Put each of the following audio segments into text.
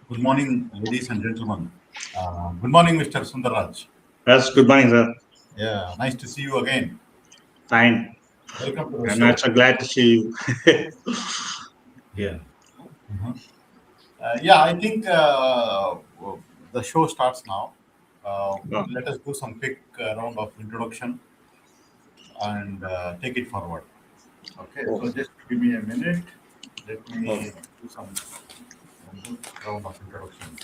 Good morning, ladies and gentlemen. Good morning, Mr. Sundaraj. Yes, good morning, sir. Yeah, nice to see you again. Fine. Welcome to the I'm show. also glad to see you. Yeah. Mhm. Yeah, I think the show starts now. Let us do some quick round of introduction and take it forward. Okay, Oh, so just give me a minute. Let oh, me do some round of introduction.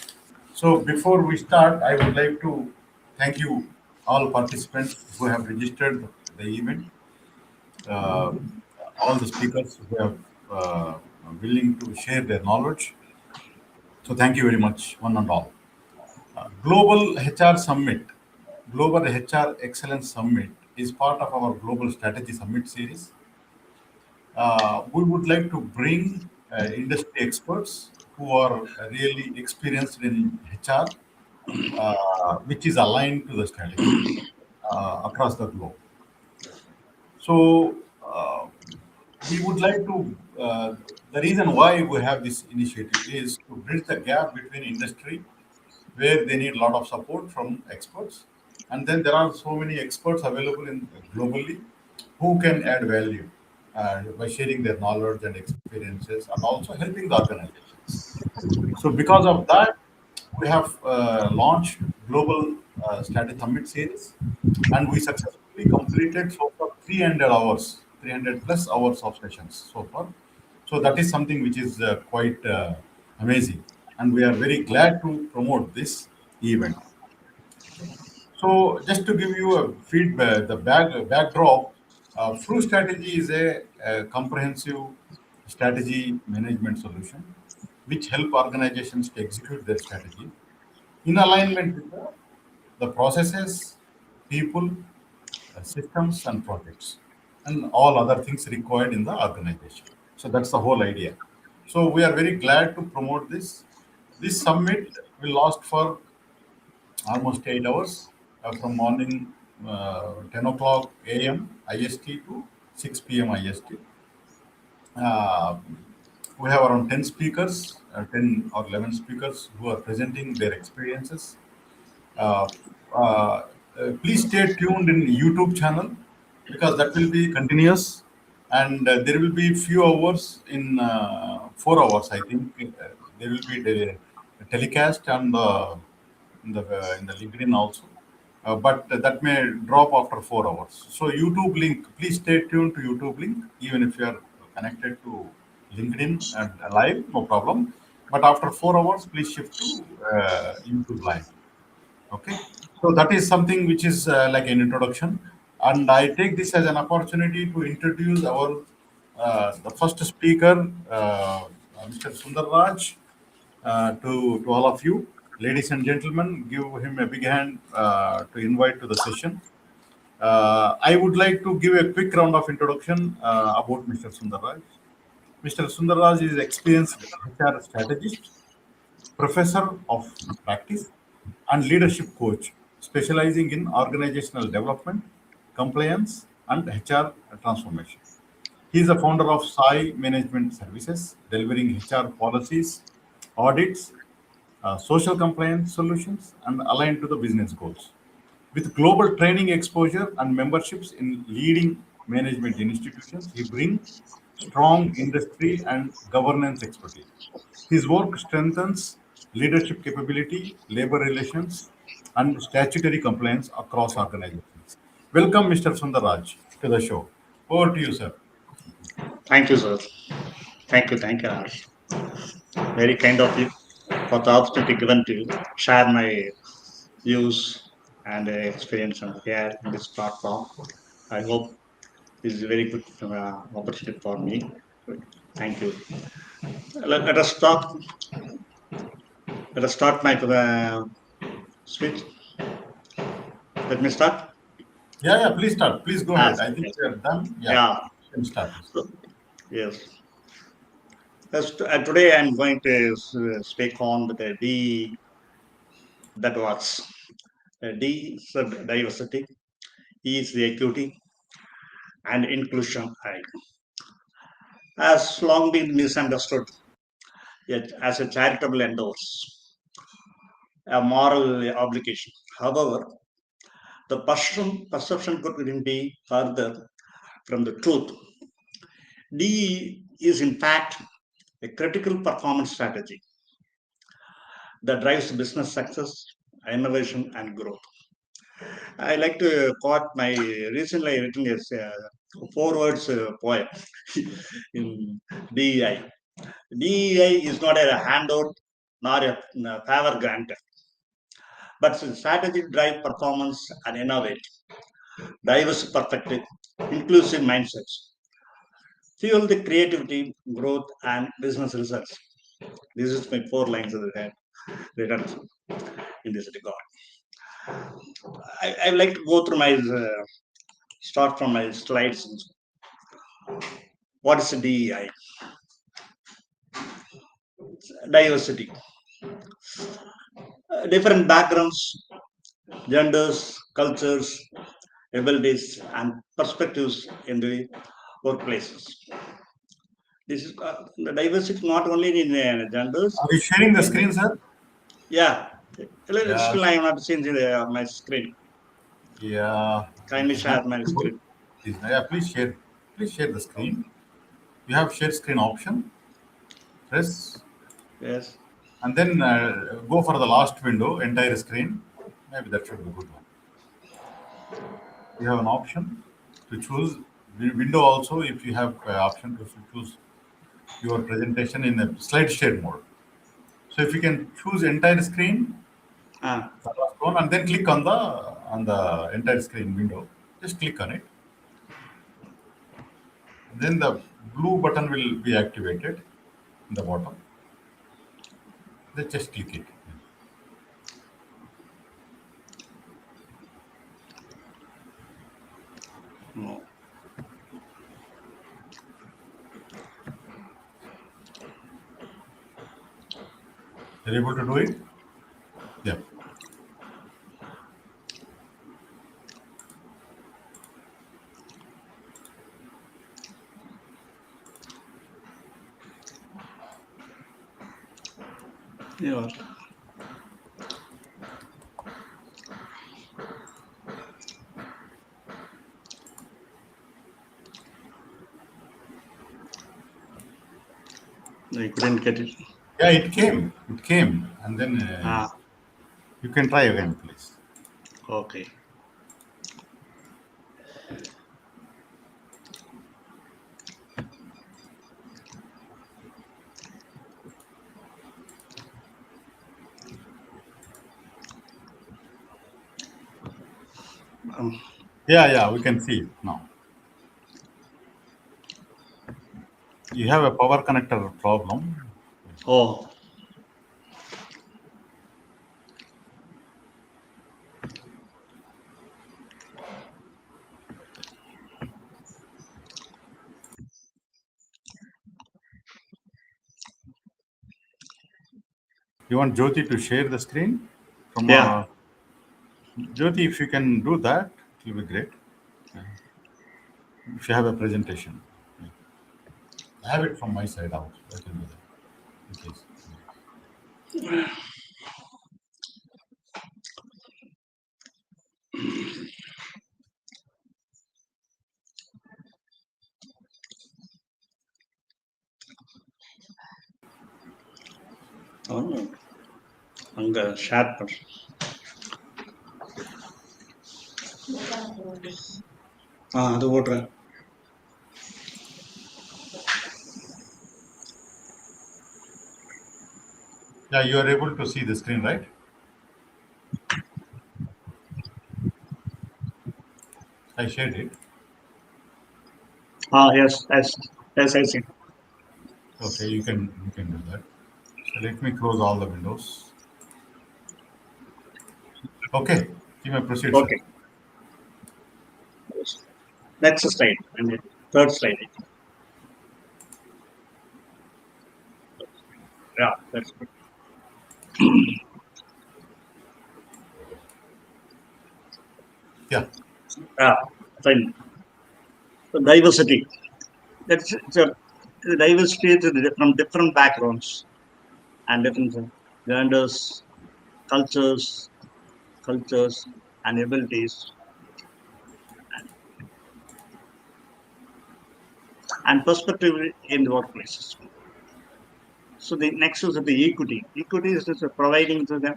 So before we start, I would like to thank you all participants who have registered the event, uh, all the speakers who have willing to share their knowledge. So thank you very much, one and all. Global HR Summit, Global HR Excellence Summit is part of our Global Strategy Summit series. We would like to bring industry experts who are really experienced in HR, which is aligned to the strategy across the globe. So we would like to. The reason why we have this initiative is to bridge the gap between industry, where they need a lot of support from experts, and then there are so many experts available in globally who can add value by sharing their knowledge and experiences, and also helping the organizations. So because of that, we have launched Global Strategy Summit series, and we successfully completed so far 300 hours, 300 plus hours of sessions so far. So that is something which is quite amazing, and we are very glad to promote this event. So just to give you a feedback, the backdrop, Flu Strategy is a comprehensive strategy management solution which help organizations to execute their strategy in alignment with the processes, people, systems, and projects, and all other things required in the organization. So that's the whole idea. So we are very glad to promote this. This summit will last for almost 8 hours from morning 10 o'clock a.m. IST to 6 p.m. IST. Uh, we have around 10 speakers, 10 or 11 speakers who are presenting their experiences. Uh, uh, Please stay tuned in YouTube channel because that will be continuous, and there will be few hours in 4 hours. I think there will be the telecast and in the LinkedIn also, but that may drop after 4 hours. So YouTube link, please stay tuned to YouTube link, even if you are connected to LinkedIn and live, no problem. But after 4 hours, please shift to YouTube live. Okay, so that is something which is like an introduction, and I take this as an opportunity to introduce our the first speaker, Mr. Sundar Raj, to all of you, ladies and gentlemen. Give him a big hand to invite to the session. I would like to give a quick round of introduction about Mr. Sundar Raj. Mr. Sundar Raj is experienced HR strategist, professor of practice, and leadership coach, specializing in organizational development, compliance, and HR transformation. He is the founder of Sai Management Services, delivering HR policies, audits, social compliance solutions, and aligned to the business goals. With global training exposure and memberships in leading management institutions, he brings strong industry and governance expertise. His work strengthens leadership capability, labor relations, and statutory compliance across organizations. Welcome, Mr. Sundaraj, to the show. Over to you, sir. thank you, sir. Thank you, Harsh. Very kind of you for the opportunity given to you. Share my views and experience here in this platform. I hope this is a very good opportunity for me. Thank you. Let us start. Let us start my speech. Let me start. Yeah, yeah, please start. Please go Ah, ahead. I think yes. we are done. Yeah, Yeah. you can start. So, yes. Today I'm going to speak on the D that was D is the diversity, E is the equity, and inclusion I has long been misunderstood as a charitable endeavors, a moral obligation. However, the perception could be further from the truth. DE is in fact a critical performance strategy that drives business success, innovation, and growth. I like to quote my recently written as four words poem in DEI. DEI is not a handout nor a favor granted, but it's a strategy to drive performance and innovate, diverse perspective, inclusive mindsets, fuel the creativity, growth, and business results. This is my four lines that I had written in this regard. I like to go through my start from my slides. What is DEI? Diversity. Different backgrounds, genders, cultures, abilities, and perspectives in the workplaces. This is the diversity not only in genders. Are you sharing the screen, sir? Yeah, Yeah. still I am not seeing my screen. Yeah. Kindly Huh? share my screen. Yeah, please share. Please share the screen. You have share screen option. Press Yes. and then go for the last window, entire screen. Maybe that should be a good one. You have an option to choose window also if you have option to choose your presentation in a slide share mode. So if you can choose entire screen, Ah, the last one, and then click on the entire screen window. Just click on it. Then the blue button will be activated in the bottom. Then just click it. no. You're able to do it? Yeah. Yeah. I couldn't get it. Yeah, it came. It came. And then Ah, you can try again, please. okay. Um, Yeah, we can see it now. You have a power connector problem. oh, You want Jyoti to share the screen? From yeah. Jyoti, if you can do that, it will be great. If you have a presentation. I have it from my side out. I can do that. In case. Oh, அங்க share பண்றேன். அது ஓடுறேன். Yeah, you are able to see the screen, right? I shared it. Yes, I see. Okay, you can do that. So let me close all the windows. Okay, you may proceed, sir. Okay. Next slide. And then third slide. Yeah, that's good. Yeah, Yeah, fine. So diversity. That's it's a diversity from different backgrounds, and different genders, cultures, cultures, and abilities, and perspective in the workplaces. So the next is the equity. Equity is just providing to them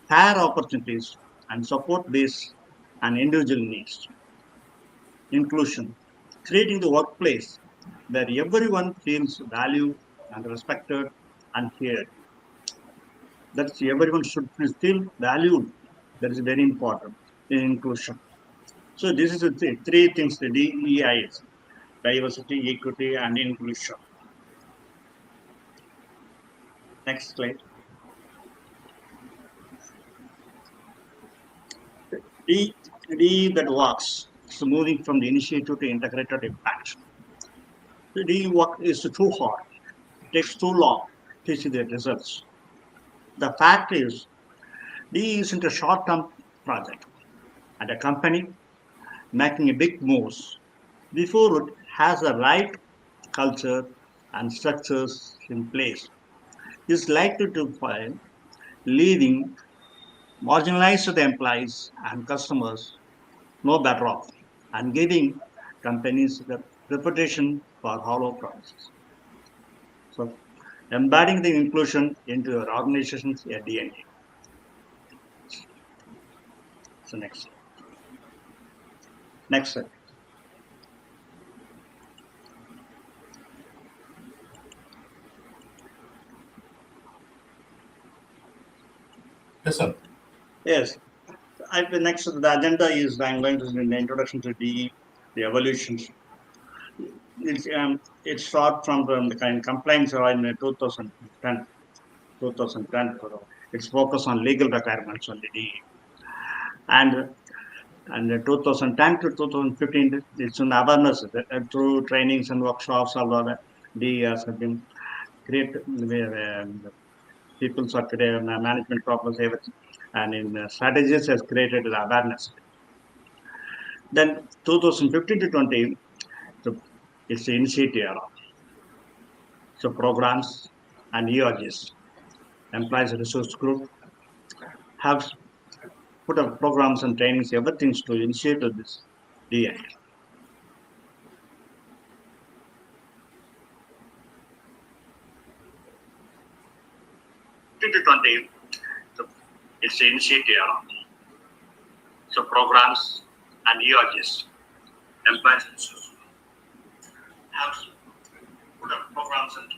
fair opportunities and support based and individual needs. Inclusion, creating the workplace where everyone feels valued and respected and cared. That's everyone should feel valued. That is very important in inclusion. So this is the three things the DEI is: diversity, equity, and inclusion. Next slide. D, D that works. So moving from the initiative to integrated impact. The D work is too hard. It takes too long to see the results. The fact is, D isn't a short-term project, and a company making a big moves before it has the right culture and structures in place is likely to find leaving marginalized the employees and customers no better off and giving companies the reputation for hollow promises. So embedding the inclusion into your organization's DNA. So next slide. Yes, sir. Yes, the next the agenda is I'm going to in the introduction to the evolution. It's short from the kind complaints in 2010. 2010. It's focused on legal requirements on the DE. And and 2010 to 2015, it's an awareness through trainings and workshops. All of the DE has been created. People are today management problems, everything. And in strategies has created the awareness. Then 2015 to 20, so it's the initiative era. So programs and ERGs, employees resource group, have put up programs and trainings, everything to initiate this DI. To 20, so it's the initiative era. So programs and ERGs, employees resource group, have put up programs and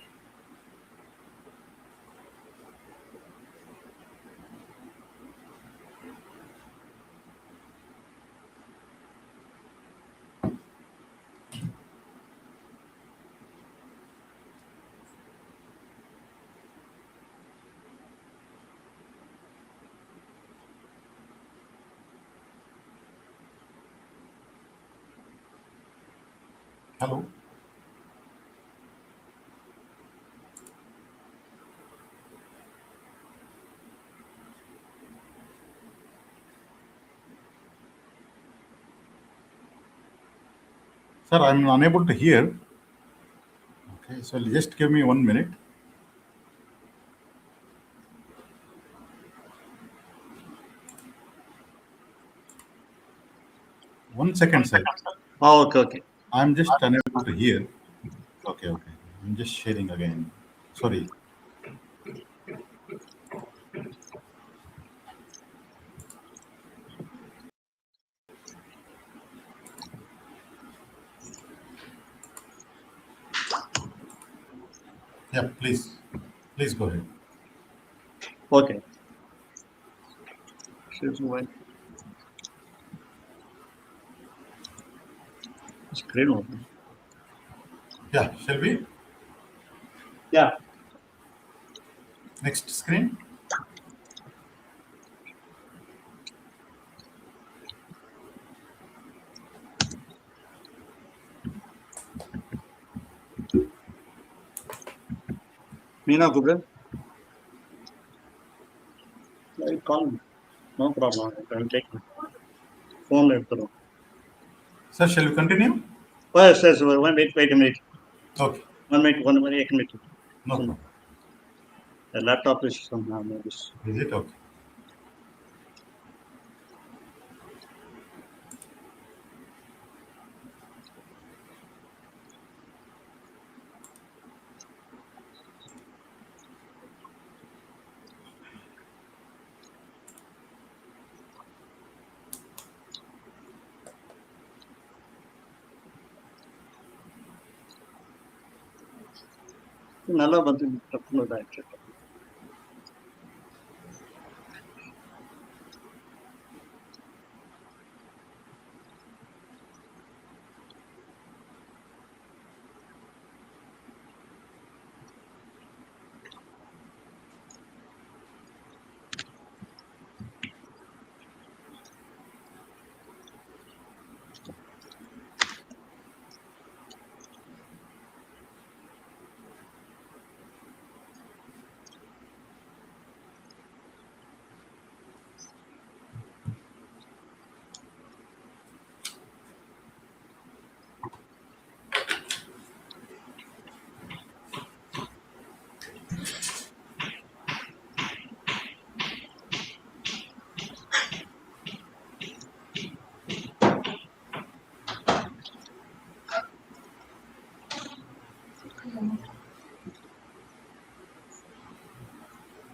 Hello. Sir, I'm unable to hear. Okay, so just give me 1 minute. One second, sir. oh, okay. I'm just unable to hear. Okay, okay. I'm just sharing again. Sorry. Yeah, please. Please go ahead. Okay. Screen open. Yeah, shall we? Yeah. Next screen. Meena Google. Call me. No problem. I'll take my phone later. Sir, shall we continue? Oh, yes. Wait a minute. Okay, 1 minute. 1 minute. 1 minute. no problem. The laptop is somehow maybe. Is it okay? நல்லா வந்து டப்புன்னு இதாயிடுச்சு.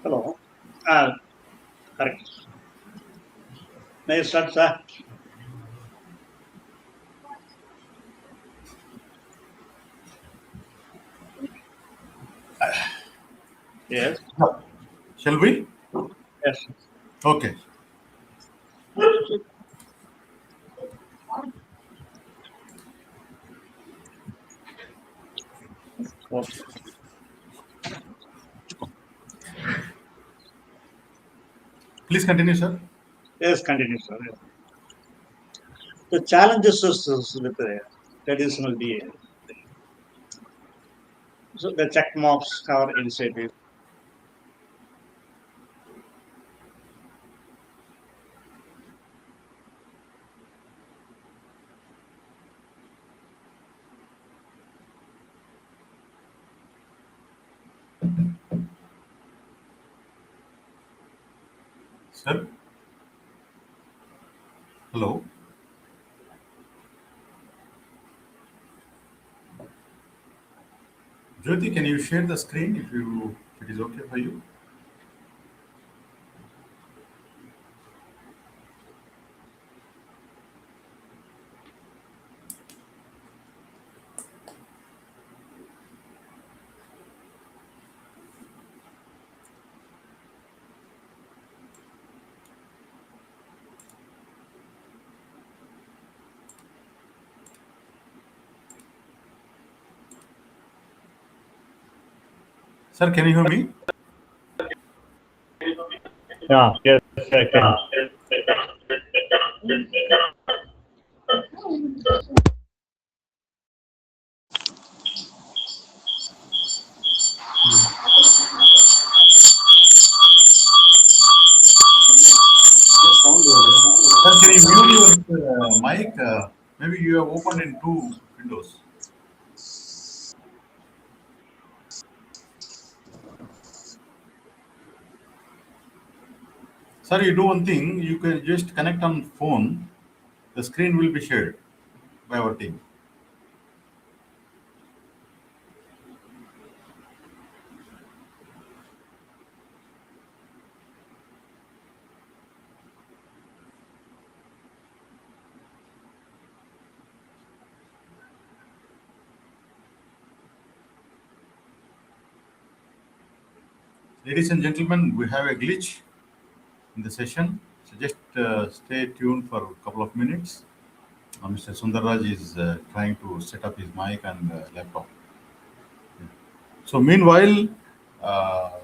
Hello. Correct. May I start, sir? Yes. No. Shall we? Yes. Okay. Okay. Please continue, sir. Yes, continue, sir. Yes. The challenges is with the traditional DA. So the check marks are initiative. Sir. Hello. Jyoti, can you share the screen if it is okay for you? Sir, can you hear me? Yeah, yes, I can. Sir, can you mute your mic? Maybe you have opened in two windows. Sir, you do one thing. You can just connect on phone. The screen will be shared by our team. Ladies and gentlemen, we have a glitch in the session. So just stay tuned for a couple of minutes. Mr. Sundarraj is trying to set up his mic and laptop. So meanwhile,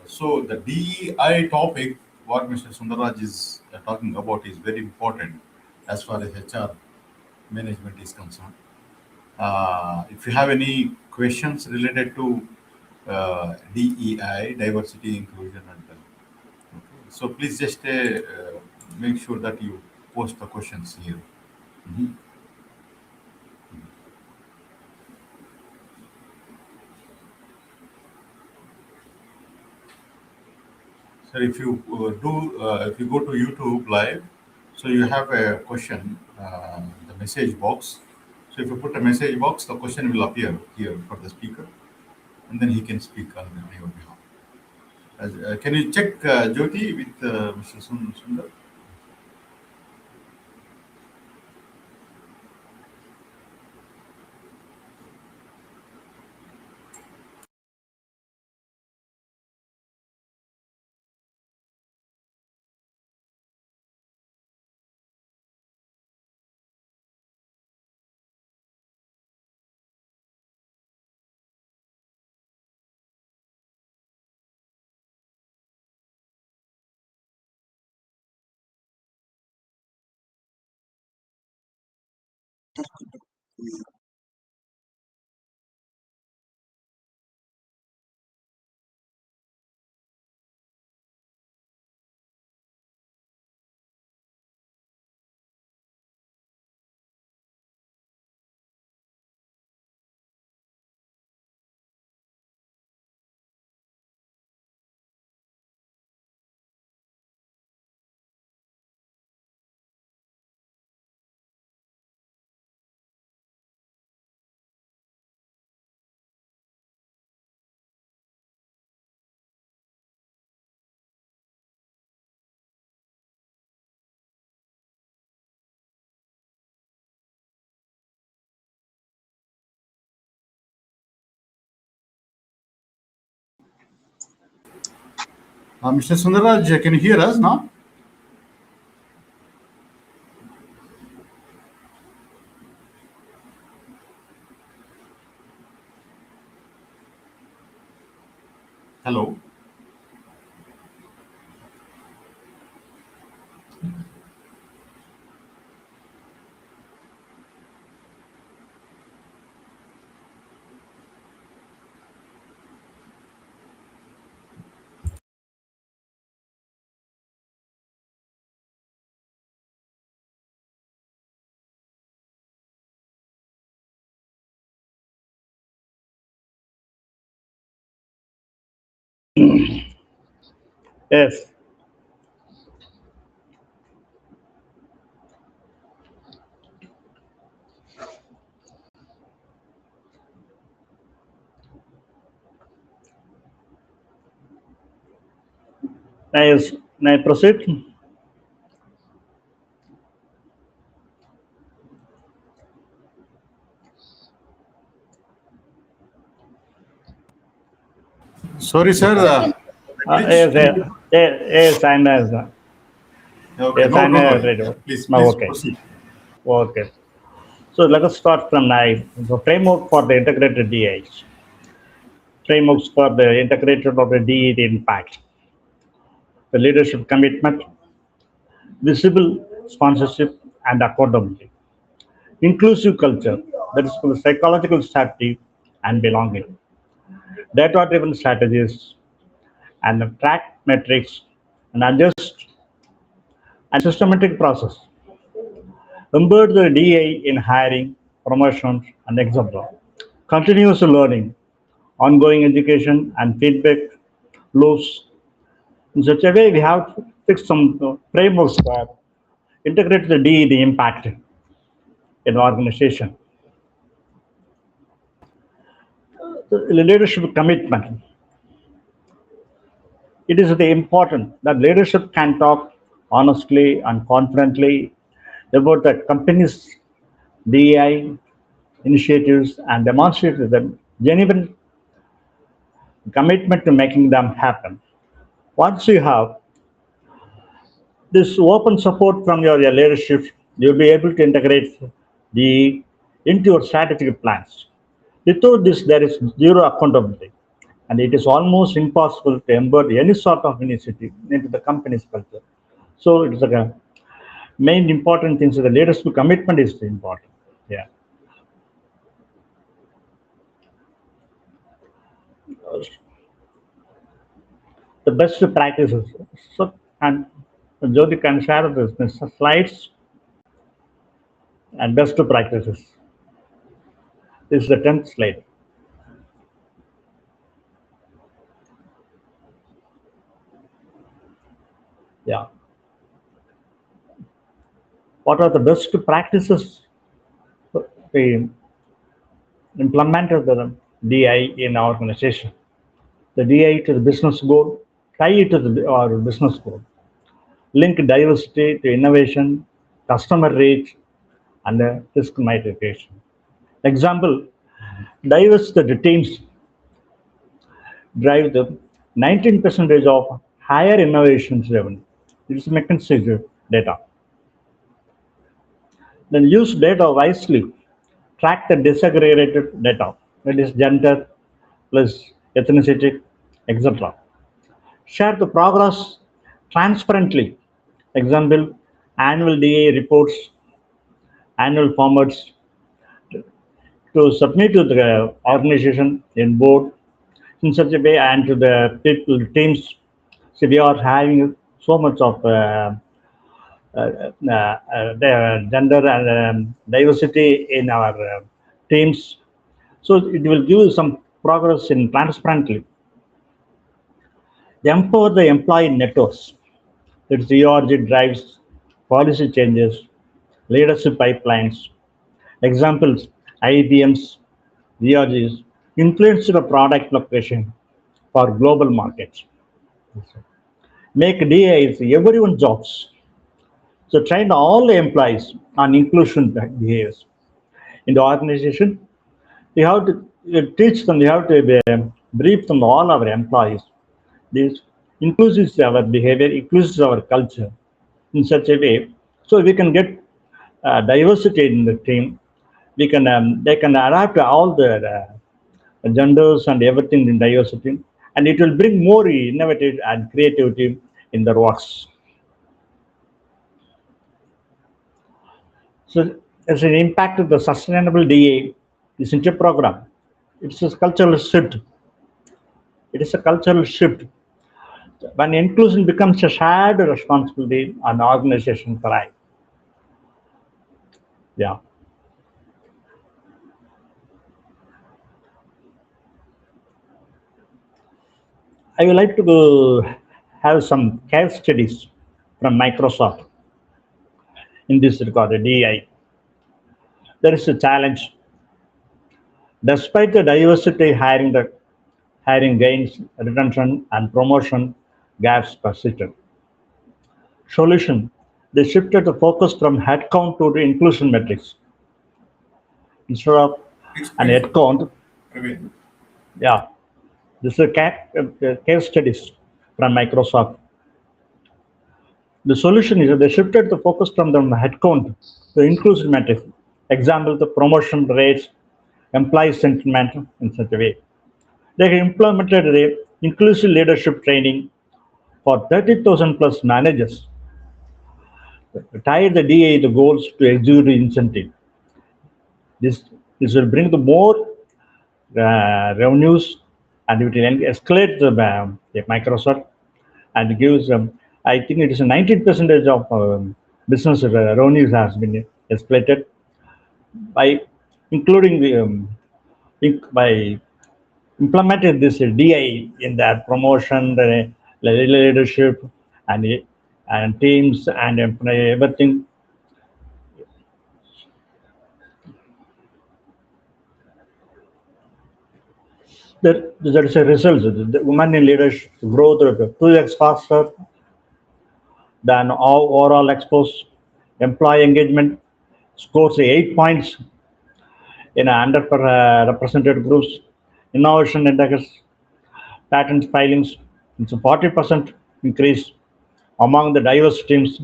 so the DEI topic, what Mr. Sundarraj is talking about, is very important as far as HR management is concerned. If you have any questions related to DEI, diversity, inclusion, and okay, so please just make sure that you post the questions here. Mhm. So if you go to YouTube live, so you have a question, the message box. So if you put a message box, the question will appear here for the speaker, and then he can speak on your behalf. Can you check Jyoti with Mr. Sundar? Mr. Sundaraj, can you hear us now? Hello. Yes, nice. May I proceed? Sorry, sir. Glitch. Yes, Can yes, you? yes, I'm as Okay. yes, No, I'm don't a worry. radio. Please Okay, proceed. okay. So let us start from the framework for the integrated DH. Frameworks for the integrated of the DE impact, the leadership commitment, visible sponsorship, and accountability. Inclusive culture, that is for the psychological safety and belonging. Data-driven strategies and the track metrics and adjust and systematic process. Embed the DA in hiring, promotions, and example. Continuous learning, ongoing education, and feedback loops. In such a way, we have fixed some frameworks for integrate the DE, the impact in the organization. The leadership commitment. It is the important that leadership can talk honestly and confidently about the company's DEI initiatives and demonstrate the genuine commitment to making them happen. Once you have this open support from your leadership, you'll be able to integrate the into your strategic plans. Without this, there is zero accountability, and it is almost impossible to embed any sort of initiative into the company's culture. So it's like a main important thing. So the leadership commitment is important. Yeah, the best practices. So and Jyoti can share this slides and best practices. This is the 10th slide. Yeah. What are the best practices we implemented the DI in our organization? The DI to the business goal, tie it to our business goal, link diversity to innovation, customer reach, and risk mitigation. Example, diversity teams drive the 19% of higher innovations revenue. It is McKinsey data. Then use data wisely. Track the disaggregated data, that is gender plus ethnicity, etc. Share the progress transparently. Example, annual DA reports, annual formats to submit to the organization in board in such a way and to the people teams. So we are having so much of the gender and diversity in our teams. So it will give some progress in transparently. Empower the employee networks. Its ERG drives policy changes, leadership pipelines. Examples, IBM's ERGs influence the product location for global markets. Make DAs everyone's jobs. So train all the employees on inclusion behaviors. In the organization, we have to teach them, we have to brief them, all our employees. This includes our behavior, includes our culture in such a way, so we can get diversity in the team. We can they can adapt to all the genders and everything in diversity, and it will bring more innovative and creativity in their works. So, as an impact of the sustainable DA isn't a program; it's a cultural shift. It is a cultural shift when inclusion becomes a shared responsibility and organization thrive. Yeah. I would like to have some case studies from Microsoft in this regard, the DEI. There is a challenge. Despite the diversity hiring, the hiring gains, retention, and promotion gaps persisted. Solution: they shifted the focus from headcount to the inclusion metrics. Instead of an Explain, headcount, Praveen. yeah, this is a case studies from Microsoft. The solution is that they shifted the focus from the headcount to inclusive metrics. Example, the promotion rates, employee sentiment in such a way. They implemented the inclusive leadership training for 30,000 plus managers, tied the DA the goals to executive incentive. This, this will bring the more revenues and it will escalate the Microsoft and gives I think it is a 19% of business revenues has been escalated by including the by implementing this DI in their promotion, the leadership, and and teams and everything. There is a result. The women in leadership growth 2x faster than all overall exposed. Employee engagement scores 8 points in underrepresented groups. Innovation index, patent filings, it's a 40% increase among the diverse teams.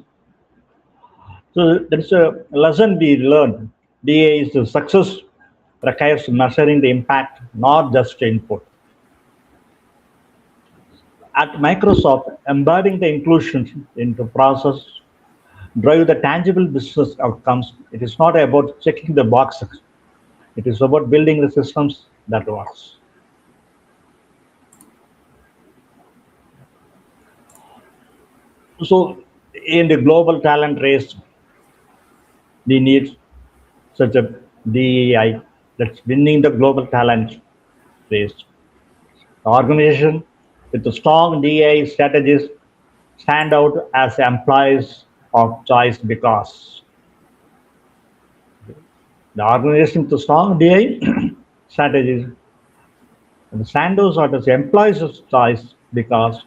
So there's a lesson we learned. DA is the success requires measuring the impact, not just input. At Microsoft, embedding the inclusion into process drive the tangible business outcomes. It is not about checking the boxes. It is about building the systems that works. So in the global talent race, we need such a DEI that's winning the global talent race. The organization with the strong DEI strategies stand out as employees of choice because the organization to strong DI strategies and stand out as employees of choice because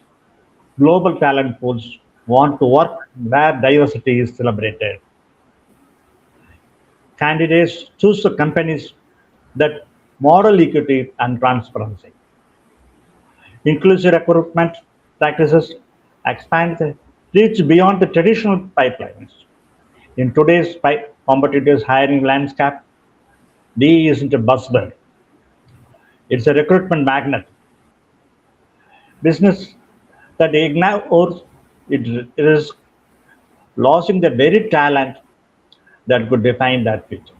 global talent pools want to work where diversity is celebrated. Candidates choose the companies that model equity and transparency. Inclusive recruitment practices expand the reach beyond the traditional pipelines. In today's competitive hiring landscape, DE isn't a buzzword, it's a recruitment magnet. Business that ignores it is losing the very talent that could define that future.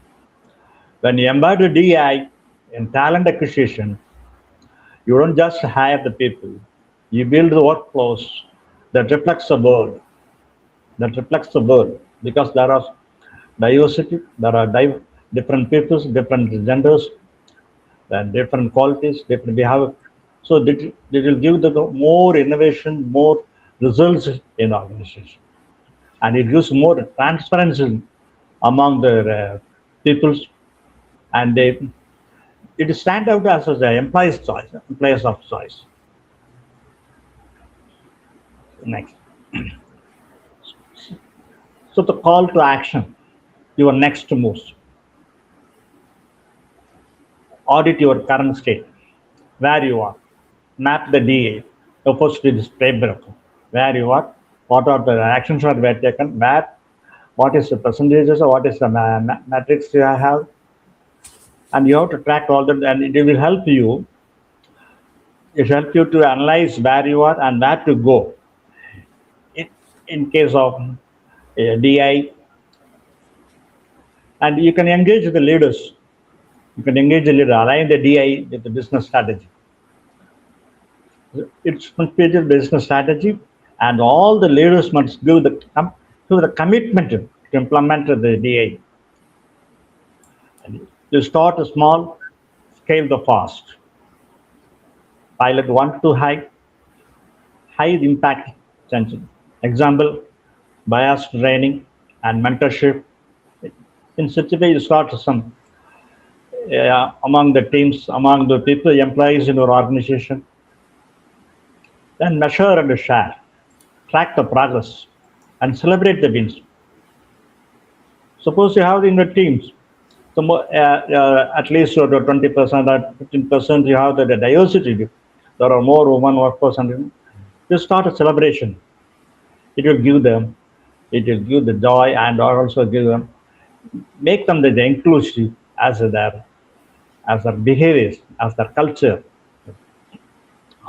When you embed DI in talent acquisition, you don't just hire the people, you build the workflows that reflects the world, because there are diversity, there are different peoples, different genders, and different qualities, different behavior. So that will give the more innovation, more results in the organization, and it gives more transparency among the peoples, and it stand out as the employee's choice, employees of choice. Next, so the call to action, your next moves, audit your current state, where you are, map the DA, opposed to this playbook, where you are, what are the actions that were taken, where, what is the percentages, or what is the matrix you have, and you have to track all that, and it will help you. It helps you to analyze where you are and where to go. In, in case of DI, and you can engage the leaders. You can engage the leader, align the DI with the business strategy. It's completed business strategy, and all the leaders must give the commitment to implement the DI. You start small, scale the fast. Pilot one to high impact change. Example, bias training and mentorship. In such a way, you start some among the teams, among the people, employees in your organization. Then measure and share, track the progress, and celebrate the wins. Suppose you have in the teams, so at least 20% or 15% you have the diversity. There are more women workforce, and you start a celebration. It will give them, it will give the joy, and also give them, make them the inclusive as their behaviors, as their culture.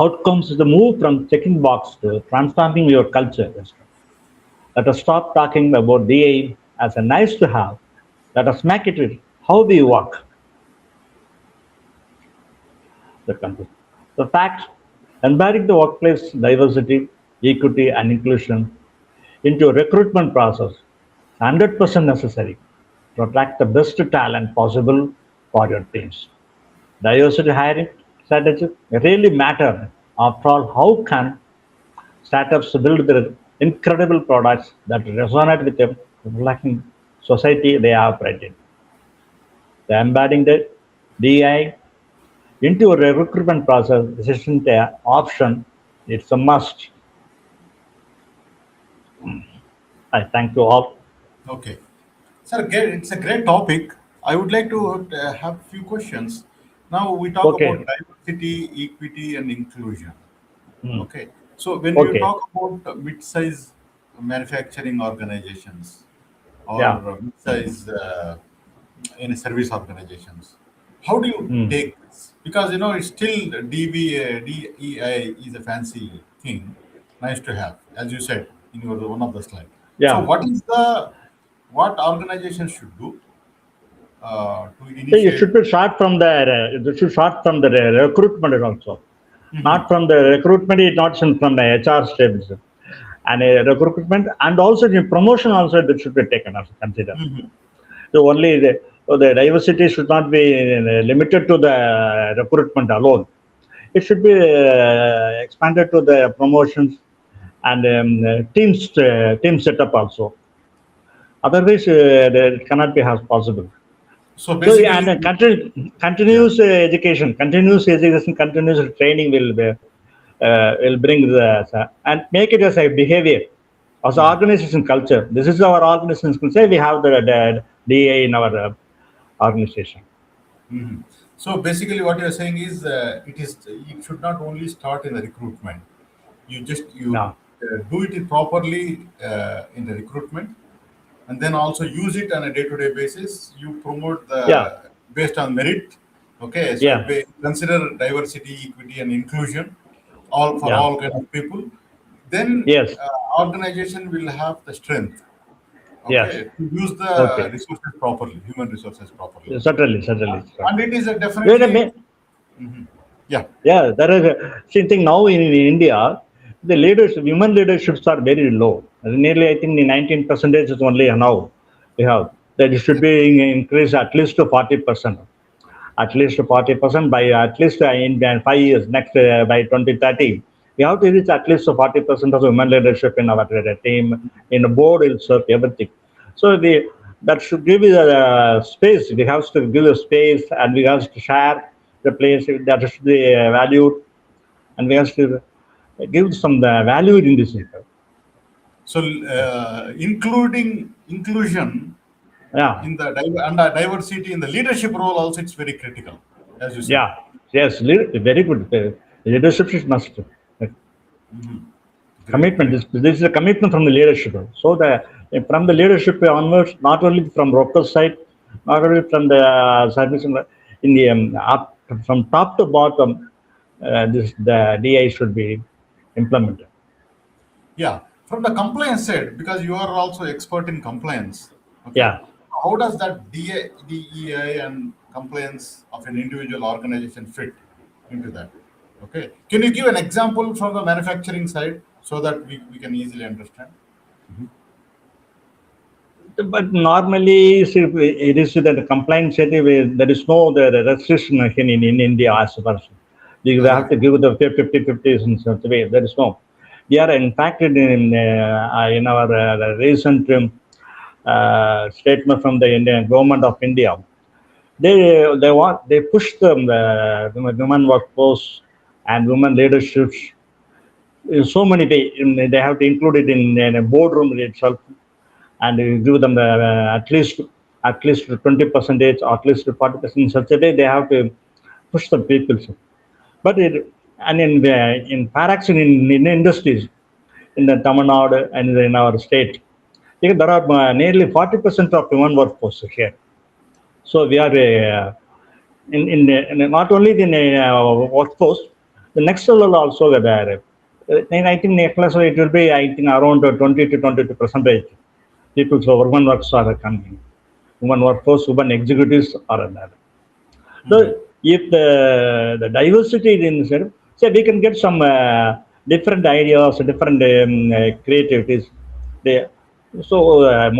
Outcomes is the move from checking box to transforming your culture. Let us stop talking about DA as a nice to have. Let us make it how we work. The fact, embedding the workplace diversity, equity, and inclusion into a recruitment process is 100% necessary to attract the best talent possible for your teams. Diversity hiring strategies really matter. After all, how can startups build their incredible products that resonate with the reflecting society they operate in? The embedding the DI into a recruitment process isn't an option, it's a must. I thank you all. Okay. Sir, it's a great topic. I would like to have a few questions. Now we talk about Okay. diversity, equity, and inclusion. Hmm. Okay. So when you Okay. talk about mid-size manufacturing organizations or Yeah. mid-size in service organizations, how do you Hmm. take this? Because it's still DEI is a fancy thing, nice to have, as you said in your one of the slides. So Yeah. what organizations should do to So you initiate? should be start from the you should start from the recruitment also, Mhm. not from the recruitment. It not from the HR steps, and recruitment, and also the promotion also that should be taken as consider. Mhm. So only the diversity should not be limited to the recruitment alone. It should be expanded to the promotions and team setup also. Otherwise, it cannot be as possible. So So and basically, yeah. continuous education, continuous training will bring the and make it as a behavior, as Mhm. organization culture. This is our organization culture. We have the DA in our organization. Mhm. So basically, what you're saying is, it should not only start in the recruitment. You Yeah, do it properly in the recruitment, and then also use it on a day-to-day basis. You promote yeah, the based on merit. Okay, so yeah, consider diversity, equity, and inclusion, all for yeah. all kind of people. Then Yes, organization will have the strength. yes. Okay, to use the Okay. resources properly, human resources properly, Certainly, certainly. and it is a Wait a definitely. minute. Mhm. Yeah. Yeah, there is a same thing now in India. The leadership, women leaderships are very low. Nearly, I think, the 19 percentage is only now we have. That it should Yeah. be increased at least to 40%. At least 40% by at least in 5 years. Next by 2030, we have to reach at least 40% of women leadership in our team, in the board itself, everything. So that should give you the space. We have to give a space, and we have to share the place that should be valued, and we have to give some value in this sector. So, including inclusion Yeah, in the under diversity in the leadership role also, it's very critical, as you said. yeah, yes, very good. Leadership is must. Great, Commitment. great. This is a commitment from the leadership. So from the leadership onwards, not only from local side, not only from the service in the from top to bottom, this the DI should be implemented. Yeah, from the compliance side, because you are also expert in compliance. Okay, Yeah. how does that DEI and compliance of an individual organization fit into that? Okay, can you give an example from the manufacturing side so that we can easily understand? But normally, see, it is that the compliance setting, there is no the restriction in India as far as you have Correct. to give the 50-50 in such a way. There is no. We are in fact in our recent statement from the Indian government of India. They push the women workforce and women leaderships in so many ways. They have to include it in a boardroom itself, and you give them the, at least 20 percentage or at least 40% in such a way they have to push the people. But and in parax in industries in the Tamil Nadu and in our state, there are nearly 40% of women workforce here. So we are in not only in workforce, the next level also there. I think next level it will be I think around 20 to 22 percentage people. So women works are coming. Women workforce, women executives are there. So Mhm. if the diversity is inside, so we can get some different ideas, different creativities. They, so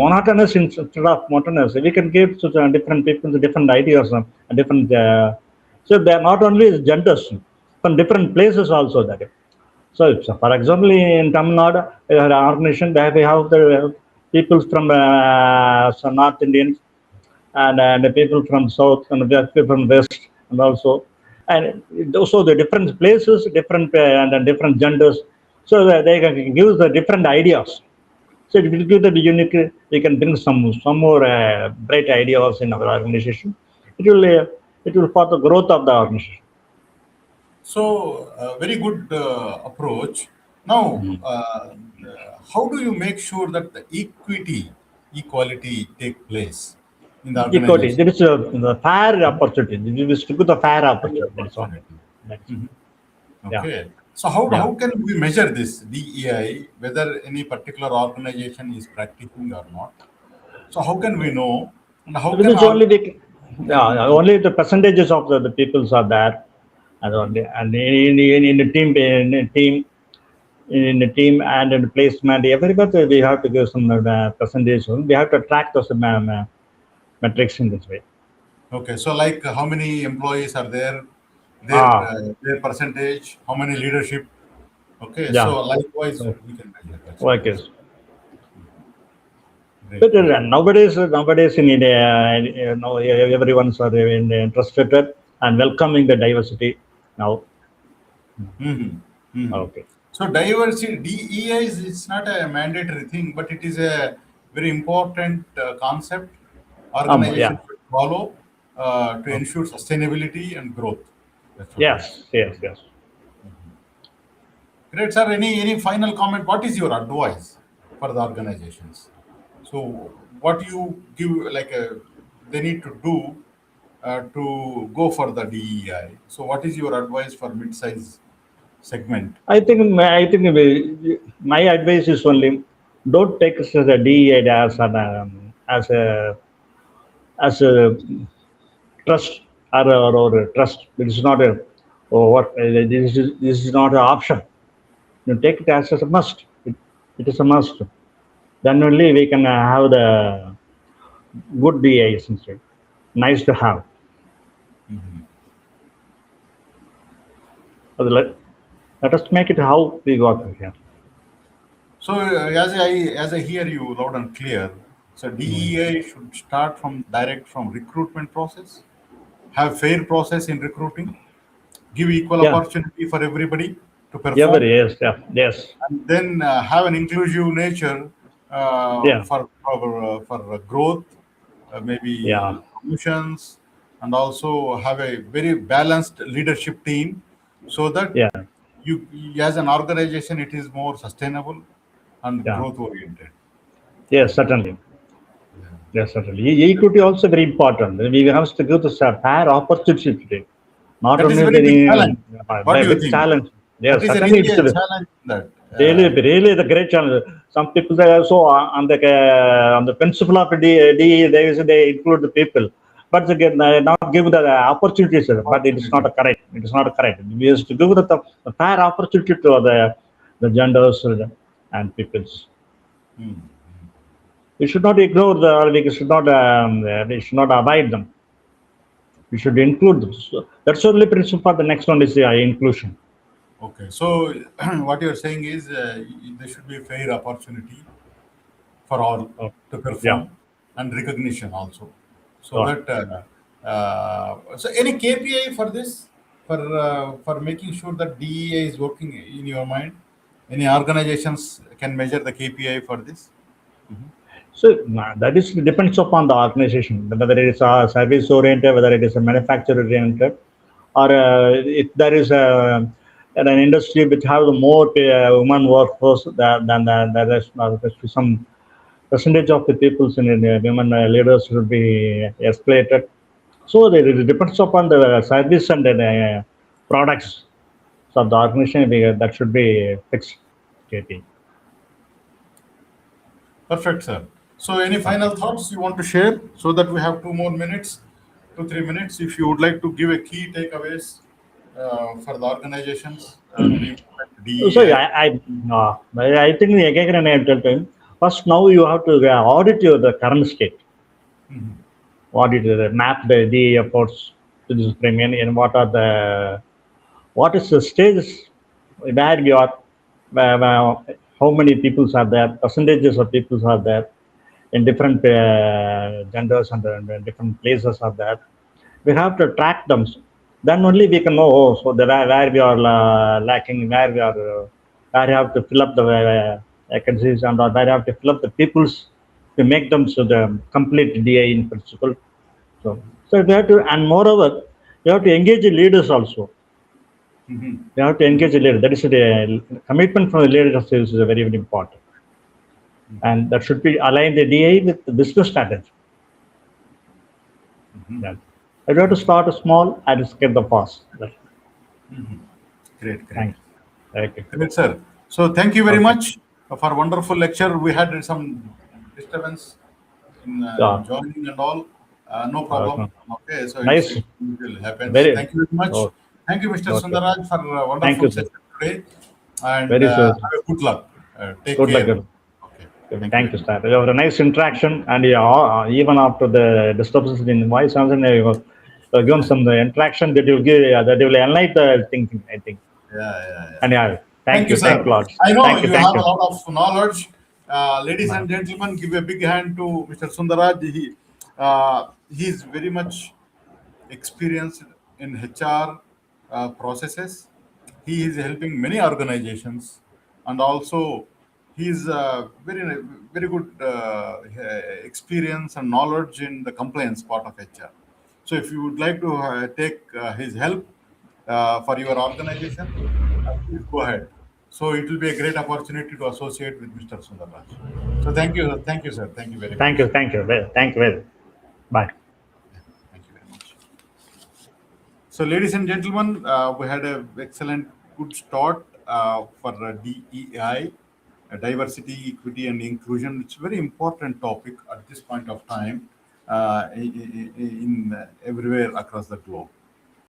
monotonous instead of monotonous, we can give to different people different ideas, different. So they are not only genders from different places also that. So for example, in Tamil Nadu, an organization where we have the people from some North Indians and the people from South and the people from West, and also the different places, different and different genders, so that they can give the different ideas. So it will give the unique. We can bring some more bright ideas in our organization. It will for the growth of the organization. So, very good approach. Now, how do you make sure that the equality take place in the Equality. organization? There is a fair opportunity. We will stick with the fair Higher opportunity. That is all. opportunity. That is, Mhm. yeah. Okay. So, how Yeah. can we measure this DEI, whether any particular organization is practicing or not? So, how can we know, and how Which can is only can only the percentages of the peoples are there, and only and in the team in the team and in the placement, everybody we have to give some percentage. We have to track those metrics in this way. okay? So, like how many employees are there, Ah, their percentage, how many leadership. Okay, Yeah. so likewise So, we can measure. That's like right. this. Great, But great. nowadays in India, everyone's are interested and welcoming the diversity now. Hmm. Hmm. Okay. So diversity, DEI is it's not a mandatory thing, but it is a very important concept Yeah. organization should follow to Okay. ensure sustainability and growth. That's what it is. Yes. Yes. Yes. Great, sir. Any final comment? What is your advice for the organizations? So, what you give they need to do to go for the DEI? So, what is your advice for mid-size segment? I think my advice is only don't take us as a DEI as a trust or trust. It is not a or what this is not an option. You take it as a must. It is a must. Then only we can have the good DAs instead. Nice to have. But let us make it how we got here. So, as I hear you loud and clear, so DEI should start from direct from recruitment process, have fair process in recruiting, give equal Yeah. opportunity for everybody to Yeah. But perform, yes. Yeah. Yes. and then have an inclusive nature Yeah. for growth, Yeah. maybe promotions, and also have a very balanced leadership team, so that Yeah. you as an organization it is more sustainable and Yeah. growth oriented. Yes. Certainly. Yes. Certainly. Equity also very important. We have to give the fair opportunity today. Not That is a only very big challenge. What do you big think? challenge. That Yes. is a Certainly, really it's a a challenge that. really the great challenge. Some people they also on the principle of they include the people, but they can not give the opportunities. But it is not Opportunity. a correct. It is not a correct. We have to give the fair opportunity to the genders and peoples. Hmm. We should not ignore we should not avoid them. We should include them. So that's the only principle. For the next one is the inclusion. Okay, so what you're saying is there should be a fair opportunity for all Oh, to yeah. perform and recognition also, so Oh. that so any KPI for this for making sure that DEA is working in your mind. Any organizations can measure the KPI for this. Mhm. So that is depends upon the organization, whether it is a service oriented, whether it is a manufacturer oriented, or if there is an industry which has more women workforce than the rest, some percentage of the peoples in women leaders will be escalated. So it depends upon the service and the products of the organization. That should be fixed. KP. Perfect, sir. So any Okay. final thoughts you want to share, so that we have 2 more minutes, 2 3 minutes, if you would like to give a key takeaways for the organizations to implement So DEI. I think again and I tell them first now you have to audit your the current state, Mhm. audit map the efforts to this premium and what is the stages where we are, how many peoples are there, percentages of peoples are there in different genders and different places are there. We have to track them. Then only we can know. Oh, so where we are lacking, where we are, where you have to fill up the vacancies and where you have to fill up the peoples to make them so the complete DA in principle. So we have to, and moreover, you have to engage the leaders also. Mhm. You have to engage the leader. That is the commitment from the leaders is very, very important. And that should be align the DA with the business strategy. Mhm. Yeah. I have to start small and get the fast. Great, great. Thanks. Okay. Great, sir. So thank you very Okay. much for wonderful lecture. We had some disturbance Yeah. in joining and all. No problem. Okay. Okay, so Nice. it will happens. Very. Thank you very much. Oh, Thank you, Mr. okay. Sundaraj, for a Thank wonderful you, sir. session today. And Very, sir. have a good luck. Take Good luck. care. Good. Okay. Thank you Thank very you, much. sir. You have a nice interaction, and yeah, even after the disturbances in voice, and you have given some interaction that will give that will enlighten the thinking. I think. Yeah, yeah, And yeah. yeah, Thank Thank you, you. sir. Thank you, Lord. I know Thank you. you Thank have a you. lot of knowledge. Ladies Bye. and gentlemen, give a big hand to Mr. Sundaraj. He is very much experienced in HR processes. He is helping many organizations, and also he is very good experience and knowledge in the compliance part of HR. So, if you would like to take his help for your organization, please go ahead. So, it will be a great opportunity to associate with Mr. Sundaraj. So, thank you, sir. Thank you very Thank much. you. Thank you. Thank you. Bye. Thank you very much. So, ladies and gentlemen, we had a excellent, good start for DEI, diversity, equity, and inclusion. It's a very important topic at this point of time in everywhere across the globe.